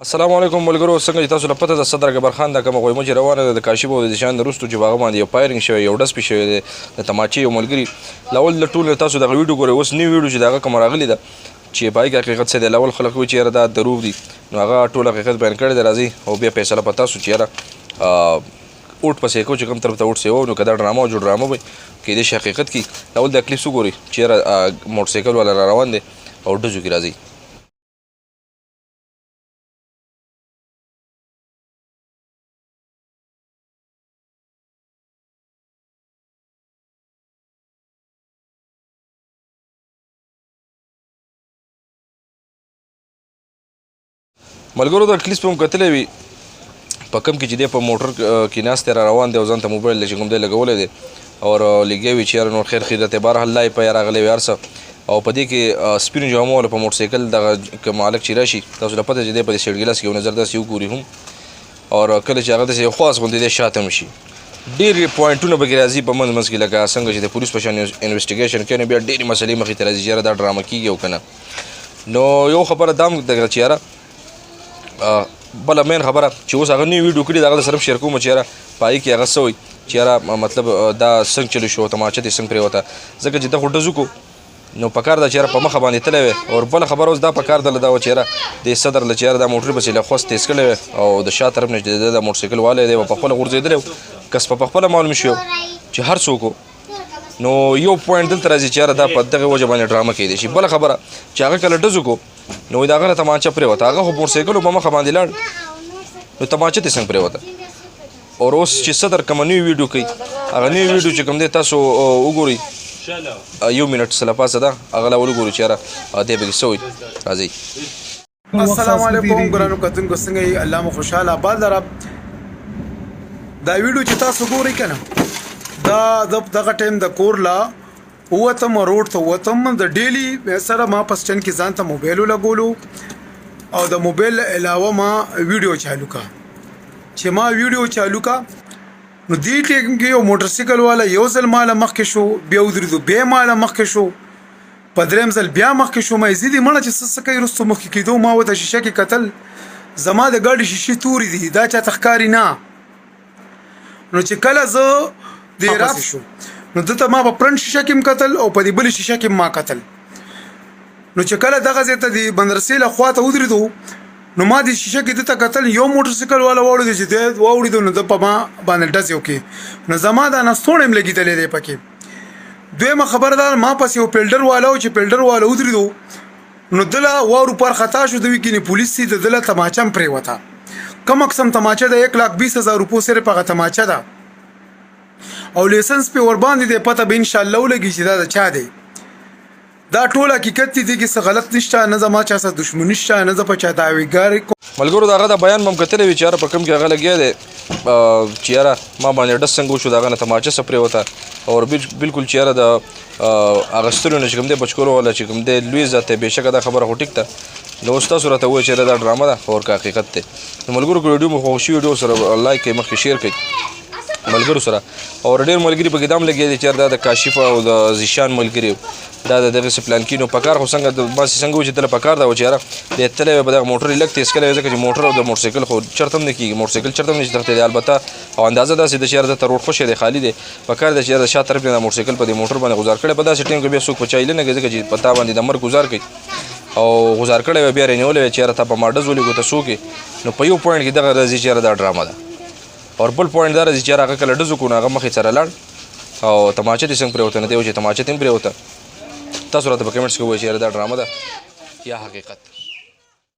السلام علیکم ملګرو څنګه تاسو له پته د صدر جبار خان د کوم غوي مجه روانه د کاشف او د شان رستو چې باغ باندې یو فایرینګ شوی یو ډس پی شوی د تماچې یو ملګری لاول ټول تاسو د ویډیو ګورئ اوس نیو ویډیو چې دا کوم راغلی ده چې پای کې حقیقت څه دی لاول خلک وی چې دا دروغ دي نو هغه ټول حقیقت بیان کړی دی راځي او بیا فیصله پتا سو چې اوټ پسې کو چې کوم طرف ته اوټ سیو نو کدا ډرامه جوړ ډرامه وي کې د حقیقت کې لاول د کلیپ وګورئ چې موټر سایکل ولا روان دي او ډزو کې راځي ملګرو د کلیس په مکتلې وي په کم کې چې دی په موټر کې ناست را روان دی او ځان ته موبایل چې کوم دی لګولی دی او لګیا وي چې نور خیر خیرته بهرحال لا یې په راغلی وي هر څه او په دې کې سپینو جامو والا په موټر سایکل دغه که مالک چې راشي تاسو له پته چې دی په دې سیټ ګلاس کې یو نظر داسې وګوري هم او کله چې هغه داسې یو خاص غوندې دی شاته هم شي ډېرې پوینټونه پکې راځي په منځ کې لکه څنګه چې د پولیس په شان انویسټیګیشن کوي نو بیا ډېرې مسلې مخې ته راځي چې یاره دا ډرامه کېږي او که نه نو یو خبره دا هم دغه چې یاره بله مین خبره چې اوس هغه نوی ویډیو کړي د هغه سره شیر کوم چې یاره په هغې کې هغه څه وایي چې یاره مطلب دا څنګه چلو شو تماچه دې څنګه پرېوته ځکه چې دا خو ډز وکړو نو پکار ده چې یاره په مخه باندې تللی وی او بله خبره اوس دا پکار ده دا و چې یاره دې صدر له چې یاره دا موټر پسې له خوست تیز کړی وی او د شا طرف نه چې د موټر سایکل والی دی په خپله غورځېدلی و کس په خپله معلوم شو چې هر څوک نو یو پوینټ دلته راځي چې یاره دا په دغه وجه باندې ډرامه کیدی شي بله خبره چې هغه کله ډز وکړو نو د هغه نه تماچه پرېوته هغه خو موټر سایکل په مخه باندې لاړ نو تماچه دې څنګه پرېوته او اوس چې صدر کوم نوی ویډیو کوي هغه نوی ویډیو چې کوم دی تاسو وګورئ یو منټ سله پاسه ده هغه لا وګورئ چې یاره دې پکې څه وایي راځئ السلام علیکم ګرانو کتونکو څنګه یې الله مو خوشحاله آباد لره دا ویډیو چې تاسو ګورئ که نه دا دغه ټایم د کور لا ووتم روډ ته ووتم د ډیلی سره ما په سټینډ کې ځان ته موبایل ولګولو او د موبایل علاوه ما ویډیو چالو کا چې ما ویډیو چالو کا نو دې ټایم کې یو موټر سایکل والا یو ځل مال مخکې شو بیا ودرېدو بیا مال مخکې شو په درېم ځل بیا مخکې شو مې زیدي مړه چې څه کوي رستو مخکې کېدو ما ورته شیشه کې کتل زما د ګاډي شیشې تورې دي دا چاته ښکاري نه نو چې کله زه دې راس شو نو دته ما په فرنٹ شیشه کې کتل او په دې بل شیشه کې ما کتل نو چې کله دغه ځای ته د بندرسي له خوا ته ودرېدو نو ما د شیشه کې دته کتل یو موټر سایکل والا واوړېدو چې دی واوړېدو نو د په ما باندې ډز یو کې نو زما دا نستوڼ هم لګېدلی دی پکې دویمه خبره ده ما پس یو پیلډر والا و چې پیلډر والا ودرېدو نو دله واورو پر خطا شو د وی کې پولیس سي د دله تماچه هم پرېوته کم اقسم تماچه د 1,20,000 روپو سره په تماچه ده او لیسنس په ور باندې د پته به ان شاء الله ولګي چې دا چا دی دا ټول حقیقت دي چې څه غلط نشته نه زما چا سره دښمنی شته نه ز په چا داویګار ملګرو دغه د بیان مم کتلې وی چې په کم کې هغه لګیا دی چې یاره ما باندې ډس څنګه شو دغه نه تماچه سپرې وته او بالکل چې یاره د اغستلو نه چې کوم دی بچکولو ولا چې کوم دی لوی ذاته بهشکه دا خبره خو ټیک ته نو تاسو راته وایي چې دا ډرامه ده او که حقیقت دی نو ملګرو کو ویډیو مو خوشي ویډیو سره لایک کړئ مخکې شیر کړئ ملګرو سره او ډېر ملګري په ګدام لګي دي چې دا د کاشف او د زیشان ملګري دا دغه پلان کینو پکار خو څنګه د باسي څنګه و چې تل پکار دا و چې یاره د تلې په دغه موټر لګ تیز کړي ځکه چې موټر او د موټر سایکل خو چرته نه کیږي موټر سایکل چرته نه ځته دی البته او اندازه داسې د شهر د روډ خوشې دی خالی دی پکار د شهر د شاته طرف نه موټر سایکل په دې موټر باندې گزار کړي په داسې ټیم کې بیا څوک پچایل نه ځکه چې پتا باندې د مر گزار کوي او گزار کړي بیا رینولې چې یاره تا په ماډز ولې ګوته سوکي نو په یو پوینټ کې دغه راځي چې دا ډرامه ده اور بل پوینټ دا راځي چې هغه کله ډز وکړو هغه مخې سره لاړ او تماچه دې څنګه پرېوته نه دی چې تماچه دې هم پرېوته تاسو راته په کمنټس کې ووایئ چې دا ډرامه ده یا حقیقت